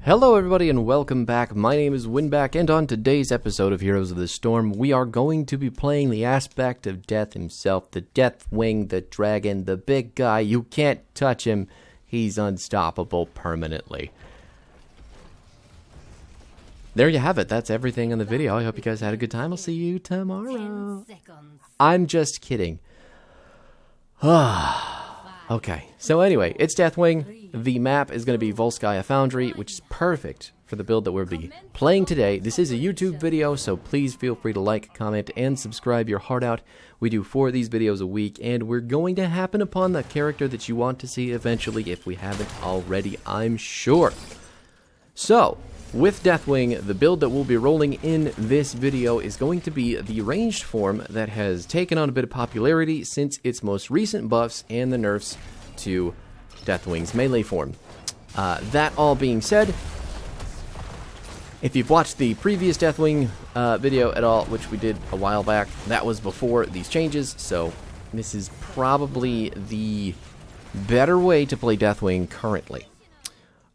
Hello everybody and welcome back. My name is Winback, and on today's episode of Heroes of the Storm, we are going to be playing the aspect of Death himself, the Deathwing, the dragon, the big guy. You can't touch him. He's unstoppable permanently. There you have it. That's everything in the video. I hope you guys had a good time. I'll see you tomorrow. I'm just kidding. Okay, so anyway, it's Deathwing. The map is going to be Volskaya Foundry, which is perfect for the build that we'll be playing today. This is a YouTube video, so please feel free to like, comment, and subscribe your heart out. We do 4 of these videos a week, and we're going to happen upon the character that you want to see eventually, if we haven't already, I'm sure. So, with Deathwing, the build that we'll be rolling in this video is going to be the ranged form that has taken on a bit of popularity since its most recent buffs and the nerfs to Deathwing's melee form. That all being said, if you've watched the previous Deathwing video at all, which we did a while back, that was before these changes, so this is probably the better way to play Deathwing currently.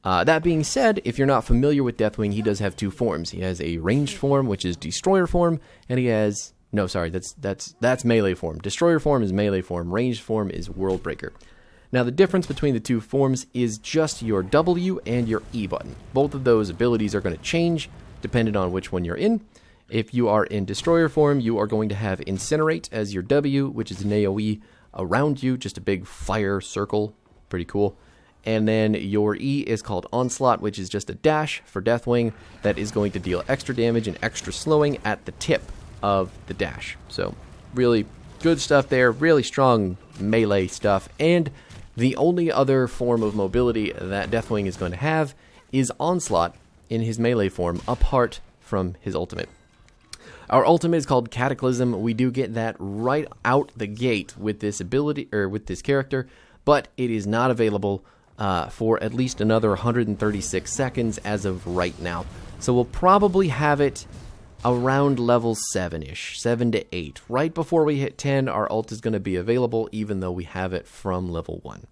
That being said, if you're not familiar with Deathwing, he does have 2 forms. He has a ranged form, which is Destroyer form, and he has... No, sorry, that's melee form. Destroyer form is melee form. Ranged form is Worldbreaker. Now, the difference between the 2 forms is just your W and your E button. Both of those abilities are going to change depending on which one you're in. If you are in Destroyer form, you are going to have Incinerate as your W, which is an AoE around you, just a big fire circle. Pretty cool. And then your E is called Onslaught, which is just a dash for Deathwing that is going to deal extra damage and extra slowing at the tip of the dash. So, really good stuff there, really strong melee stuff, and the only other form of mobility that Deathwing is going to have is Onslaught in his melee form, apart from his ultimate. Our ultimate is called Cataclysm. We do get that right out the gate with this ability, or with this character, but it is not available for at least another 136 seconds as of right now. So we'll probably have it around level 7-ish, 7 to 8. Right before we hit 10, our ult is going to be available, even though we have it from level 1.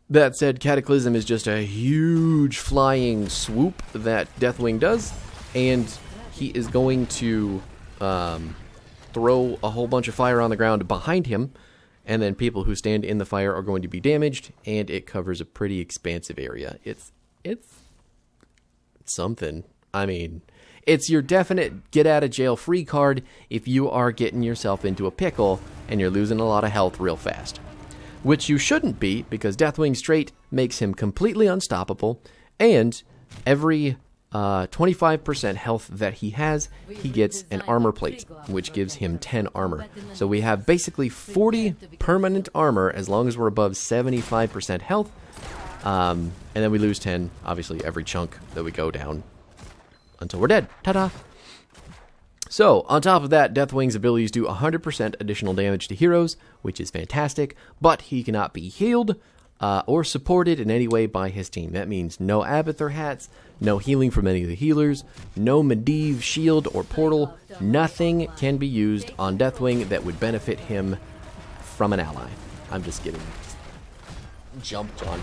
That said, Cataclysm is just a huge flying swoop that Deathwing does, and he is going to throw a whole bunch of fire on the ground behind him, and then people who stand in the fire are going to be damaged, and it covers a pretty expansive area. It's something. I mean, it's your definite get-out-of-jail-free card if you are getting yourself into a pickle and you're losing a lot of health real fast. Which you shouldn't be, because Deathwing straight makes him completely unstoppable, and every 25% health that he has, he gets an armor plate, which gives him 10 armor. So we have basically 40 permanent armor as long as we're above 75% health, and then we lose 10, obviously, every chunk that we go down until we're dead. Ta-da! So, on top of that, Deathwing's abilities do 100% additional damage to heroes, which is fantastic, but he cannot be healed or supported in any way by his team. That means no Abathur hats, no healing from any of the healers, no Medivh shield or portal. Nothing can be used on Deathwing that would benefit him from an ally. I'm just getting jumped on.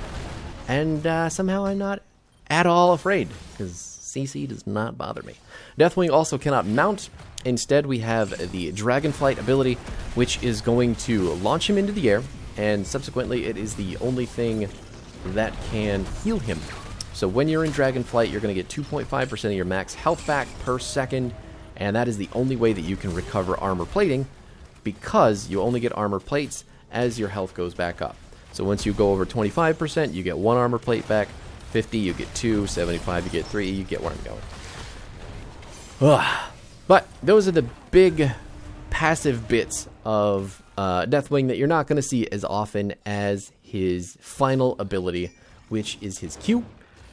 And somehow I'm not at all afraid, because CC does not bother me. Deathwing also cannot mount. Instead, we have the Dragonflight ability, which is going to launch him into the air, and subsequently it is the only thing that can heal him. So when you're in Dragonflight, you're going to get 2.5% of your max health back per second, and that is the only way that you can recover armor plating, because you only get armor plates as your health goes back up. So once you go over 25%, you get 1 armor plate back, 50, you get 2, 75, you get 3, you get where I'm going. But those are the big passive bits of Deathwing that you're not going to see as often as his final ability, which is his Q,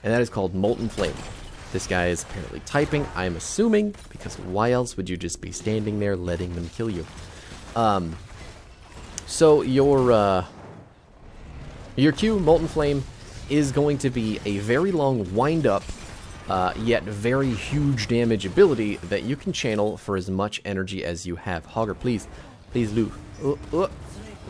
and that is called Molten Flame. This guy is apparently typing, I'm assuming, because why else would you just be standing there letting them kill you? So your Q, Molten Flame, is going to be a very long wind-up, yet very huge damage ability that you can channel for as much energy as you have. Hogger, please. Please, Lou.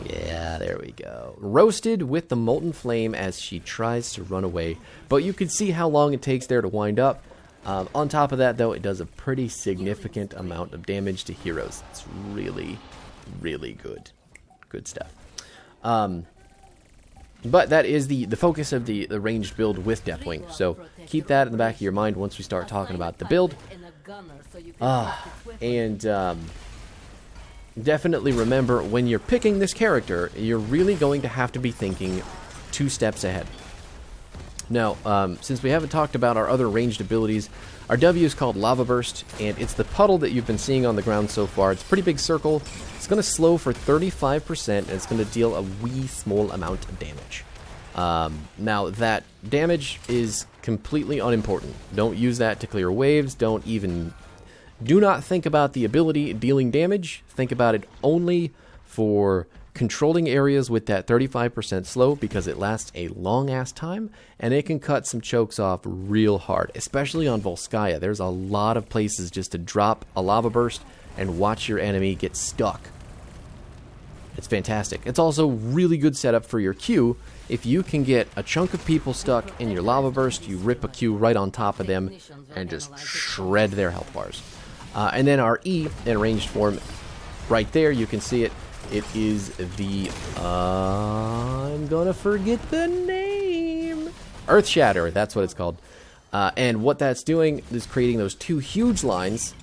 Yeah, there we go. Roasted with the Molten Flame as she tries to run away. But you can see how long it takes there to wind up. On top of that, though, it does a pretty significant amount of damage to heroes. It's really, really good. Good stuff. But that is the focus of the ranged build with Deathwing. So keep that in the back of your mind once we start talking about the build. Definitely remember, when you're picking this character, you're really going to have to be thinking 2 steps ahead. Now, since we haven't talked about our other ranged abilities, our W is called Lava Burst, and it's the puddle that you've been seeing on the ground so far. It's a pretty big circle. It's going to slow for 35%, and it's going to deal a wee small amount of damage. Now, that damage is completely unimportant. Don't use that to clear waves. Do not think about the ability dealing damage. Think about it only for controlling areas with that 35% slow, because it lasts a long-ass time, and it can cut some chokes off real hard, especially on Volskaya. There's a lot of places just to drop a lava burst and watch your enemy get stuck. It's fantastic. It's also really good setup for your Q. If you can get a chunk of people stuck in your lava burst, you rip a Q right on top of them and just shred their health bars. And then our E in ranged form, right there, you can see it. It is the, I'm gonna forget the name. Earth Shatter, that's what it's called. And what that's doing is creating those 2 huge lines.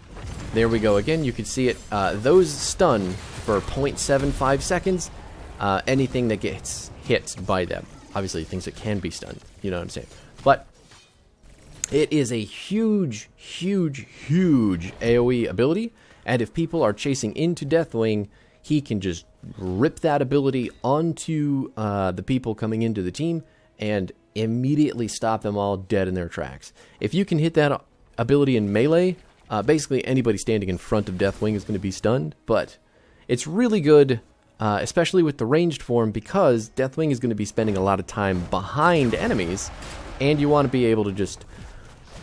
There we go again, you can see it. Those stun for 0.75 seconds, anything that gets hit by them. Obviously, things that can be stunned, you know what I'm saying. But it is a huge, huge, huge AoE ability, and if people are chasing into Deathwing, he can just rip that ability onto the people coming into the team and immediately stop them all dead in their tracks. If you can hit that ability in melee, basically anybody standing in front of Deathwing is going to be stunned, but it's really good, especially with the ranged form, because Deathwing is going to be spending a lot of time behind enemies, and you want to be able to just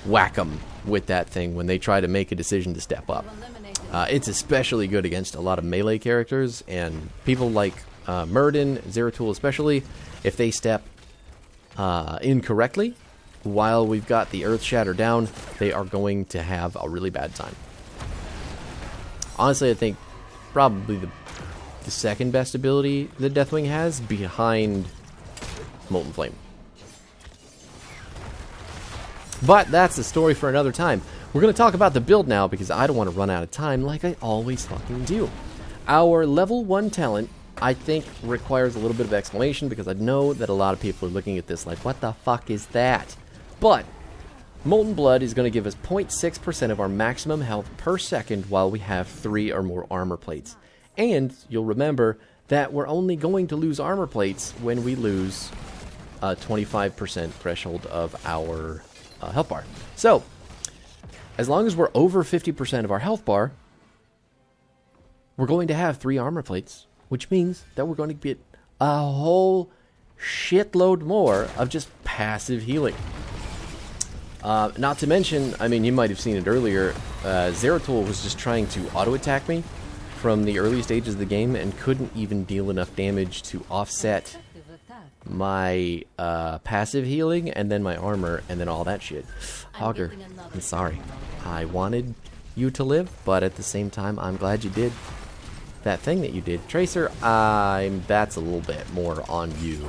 whack them with that thing when they try to make a decision to step up. It's especially good against a lot of melee characters, and people like Murden, Zeratul especially, if they step incorrectly while we've got the Earth Shatter down, they are going to have a really bad time. Honestly, I think probably the second best ability that Deathwing has, behind Molten Flame. But that's a story for another time. We're going to talk about the build now, because I don't want to run out of time like I always fucking do. Our level 1 talent, I think, requires a little bit of explanation, because I know that a lot of people are looking at this like, what the fuck is that? But Molten Blood is going to give us 0.6% of our maximum health per second while we have 3 or more armor plates. And you'll remember that we're only going to lose armor plates when we lose a 25% threshold of our health bar. So, as long as we're over 50% of our health bar, we're going to have 3 armor plates, which means that we're going to get a whole shitload more of just passive healing. Not to mention, I mean, you might have seen it earlier, Zeratul was just trying to auto-attack me from the early stages of the game and couldn't even deal enough damage to offset my passive healing and then my armor and then all that shit. Hogger, I'm sorry. I wanted you to live, but at the same time, I'm glad you did that thing that you did. Tracer, that's a little bit more on you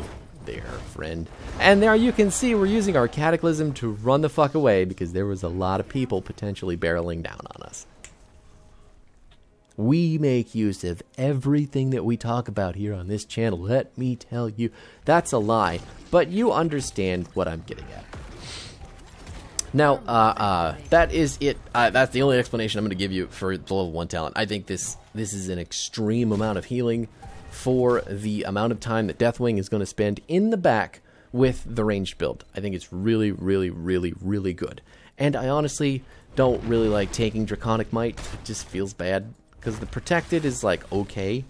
there, friend. And there you can see we're using our Cataclysm to run the fuck away, because there was a lot of people potentially barreling down on us. We make use of everything that we talk about here on this channel. Let me tell you, that's a lie, but you understand what I'm getting at. Now, that is it. That's the only explanation I'm going to give you for the level 1 talent. I think this is an extreme amount of healing for the amount of time that Deathwing is going to spend in the back with the ranged build. I think it's really, really, really, really good. And I honestly don't really like taking Draconic Might. It just feels bad, because the protected is like okay,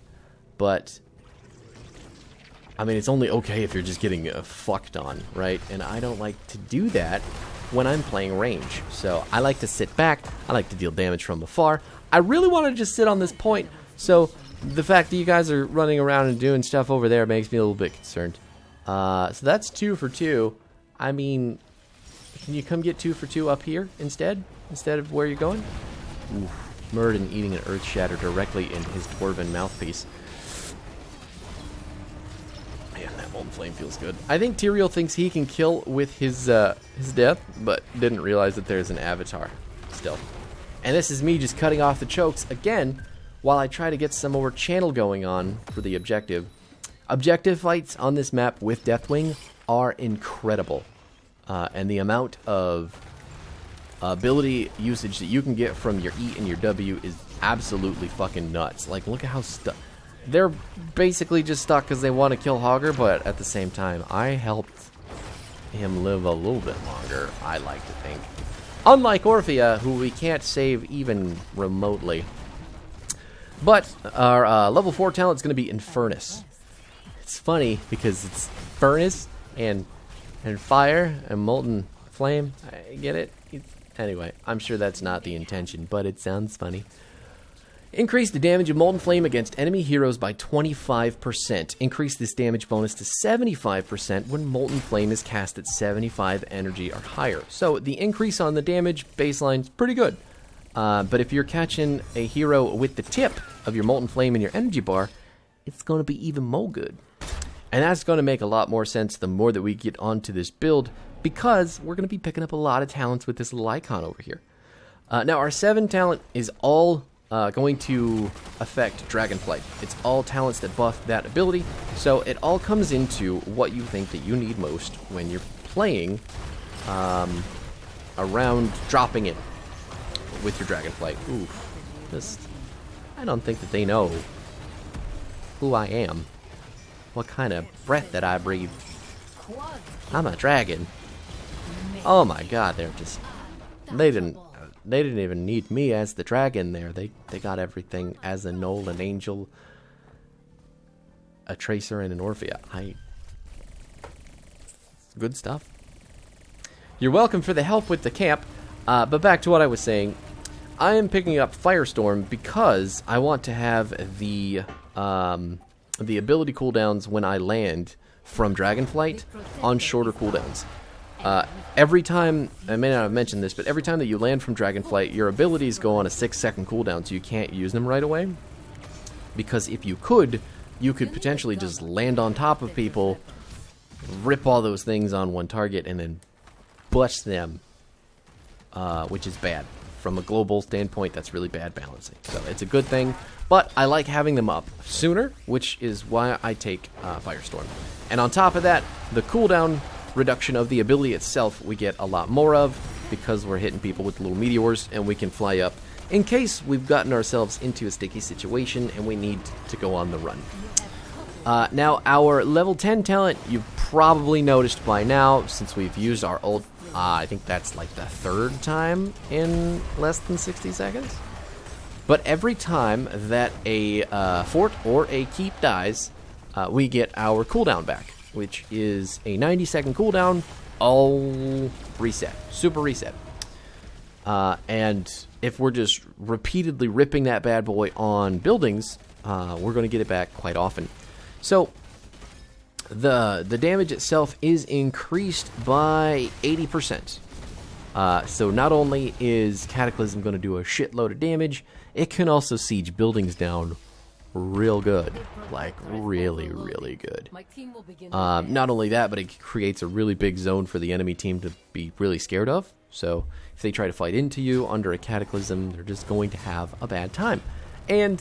but I mean, it's only okay if you're just getting fucked on, right? And I don't like to do that when I'm playing range. So I like to sit back, I like to deal damage from afar. I really want to just sit on this point, so the fact that you guys are running around and doing stuff over there makes me a little bit concerned. So that's 2 for 2. I mean, can you come get 2 for 2 up here instead of where you're going? Oof. Murden eating an earth shatter directly in his dwarven mouthpiece. Man, that Molten Flame feels good. I think Tyrael thinks he can kill with his death, but didn't realize that there's an avatar still. And this is me just cutting off the chokes again while I try to get some more channel going on for the objective. Objective fights on this map with Deathwing are incredible. And the amount of ability usage that you can get from your E and your W is absolutely fucking nuts. Like, look at how stuck. They're basically just stuck because they want to kill Hogger, but at the same time, I helped him live a little bit longer, I like to think. Unlike Orphea, who we can't save even remotely. But our level 4 talent is going to be Infernus. It's funny because it's Furnace and Fire and Molten Flame. I get it. Anyway, I'm sure that's not the intention, but it sounds funny. Increase the damage of Molten Flame against enemy heroes by 25%. Increase this damage bonus to 75% when Molten Flame is cast at 75 energy or higher. So the increase on the damage baseline is pretty good. But if you're catching a hero with the tip of your Molten Flame in your energy bar, it's going to be even more good. And that's going to make a lot more sense the more that we get onto this build, because we're going to be picking up a lot of talents with this little icon over here. Now, our 7 talent is all going to affect Dragonflight. It's all talents that buff that ability, so it all comes into what you think that you need most when you're playing around dropping it with your Dragonflight. Oof. I don't think that they know who I am. What kind of breath that I breathe. I'm a dragon. Oh my god, they're just... They didn't even need me as the dragon there. They got everything as a Knoll, an Angel, a Tracer, and an Orphea. Good stuff. You're welcome for the help with the camp. But back to what I was saying. I am picking up Firestorm because I want to have the ability cooldowns when I land from Dragonflight on shorter cooldowns. Every time, I may not have mentioned this, but every time that you land from Dragonflight, your abilities go on a 6-second cooldown, so you can't use them right away. Because if you could potentially just land on top of people, rip all those things on one target, and then bust them, which is bad. From a global standpoint, that's really bad balancing. So it's a good thing, but I like having them up sooner, which is why I take Firestorm. And on top of that, the cooldown reduction of the ability itself we get a lot more of because we're hitting people with little meteors, and we can fly up in case we've gotten ourselves into a sticky situation and we need to go on the run. Now, our level 10 talent, you've probably noticed by now, since we've used our ult, I think that's like the 3rd time in less than 60 seconds. But every time that a fort or a keep dies, we get our cooldown back, which is a 90-second cooldown, all reset, super reset. And if we're just repeatedly ripping that bad boy on buildings, we're going to get it back quite often. So the damage itself is increased by 80%. So not only is Cataclysm going to do a shitload of damage, it can also siege buildings down real good. Like, really, really good. Not only that, but it creates a really big zone for the enemy team to be really scared of. So if they try to fight into you under a Cataclysm, they're just going to have a bad time. And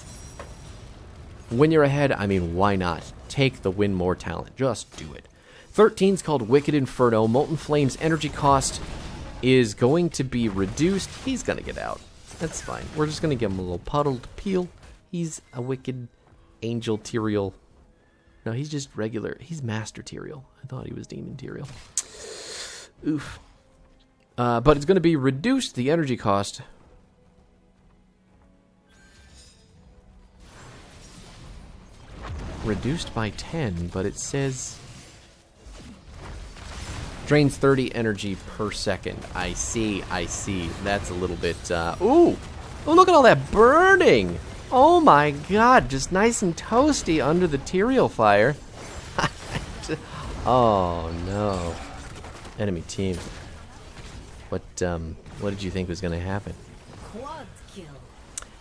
when you're ahead, I mean, why not? Take the win more talent. Just do it. 13's called Wicked Inferno. Molten Flame's energy cost is going to be reduced. He's going to get out. That's fine. We're just going to give him a little puddle to peel. He's a wicked angel Tyrael. No, he's just regular. He's Master Tyrael. I thought he was Demon Tyrael. Oof. But it's going to be reduced, the energy cost. Reduced by 10, but it says drains 30 energy per second. I see. That's a little bit, ooh! Oh, look at all that burning! Oh my god, just nice and toasty under the Tyrael fire. Oh no. Enemy team. What did you think was going to happen? Quad kill.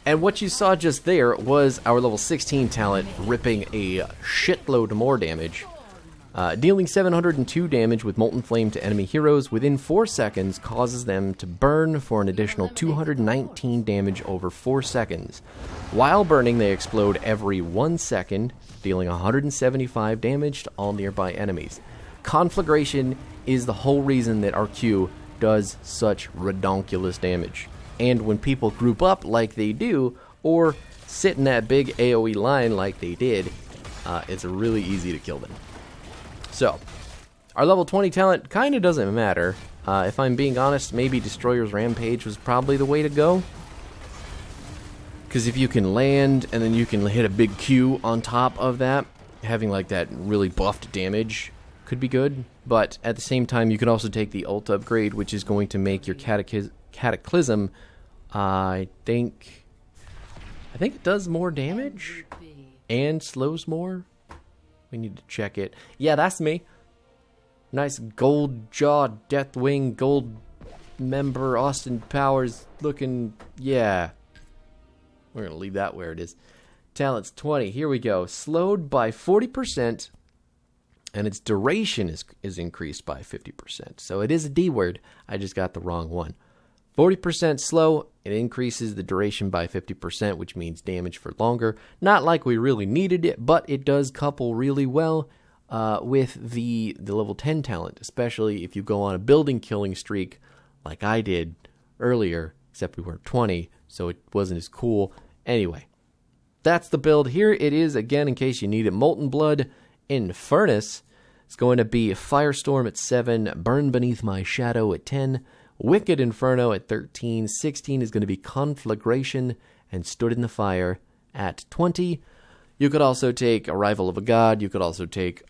And what you saw just there was our level 16 talent ripping a shitload more damage. Dealing 702 damage with Molten Flame to enemy heroes within 4 seconds causes them to burn for an additional 219 damage over 4 seconds. While burning, they explode every 1 second, dealing 175 damage to all nearby enemies. Conflagration is the whole reason that our Q does such redonkulous damage. And when people group up like they do, or sit in that big AoE line like they did, it's really easy to kill them. So, our level 20 talent kind of doesn't matter. If I'm being honest, maybe Destroyer's Rampage was probably the way to go. Because if you can land, and then you can hit a big Q on top of that, having like that really buffed damage could be good. But at the same time, you can also take the ult upgrade, which is going to make your Cataclysm, I think it does more damage and slows more. We need to check it. Yeah, that's me. Nice gold jaw, Deathwing, gold member, Austin Powers looking. Yeah. We're going to leave that where it is. Talents 20. Here we go. Slowed by 40%, and its duration is increased by 50%. So it is a D word. I just got the wrong one. 40% slow, it increases the duration by 50%, which means damage for longer. Not like we really needed it, but it does couple really well with the level 10 talent, especially if you go on a building killing streak like I did earlier, except we weren't 20, so it wasn't as cool. Anyway, that's the build. Here it is again in case you need it. Molten Blood in Furnace. It's going to be Firestorm at 7, Burn Beneath My Shadow at 10, Wicked Inferno at 13, 16 is going to be Conflagration, and Stood in the Fire at 20. You could also take Arrival of a God. You could also take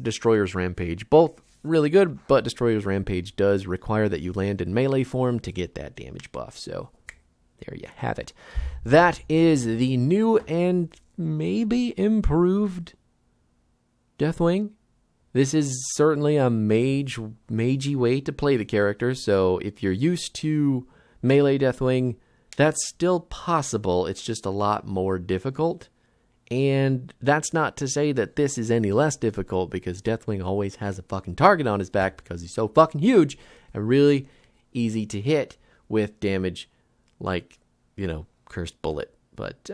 Destroyer's Rampage. Both really good, but Destroyer's Rampage does require that you land in melee form to get that damage buff. So there you have it. That is the new and maybe improved Deathwing. This is certainly a magey way to play the character, so if you're used to melee Deathwing, that's still possible. It's just a lot more difficult. And that's not to say that this is any less difficult, because Deathwing always has a fucking target on his back because he's so fucking huge and really easy to hit with damage like, Cursed Bullet. But,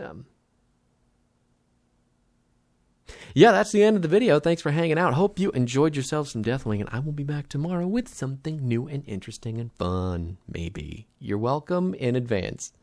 yeah, that's the end of the video. Thanks for hanging out. Hope you enjoyed yourself some Deathwing, and I will be back tomorrow with something new and interesting and fun. Maybe. You're welcome in advance.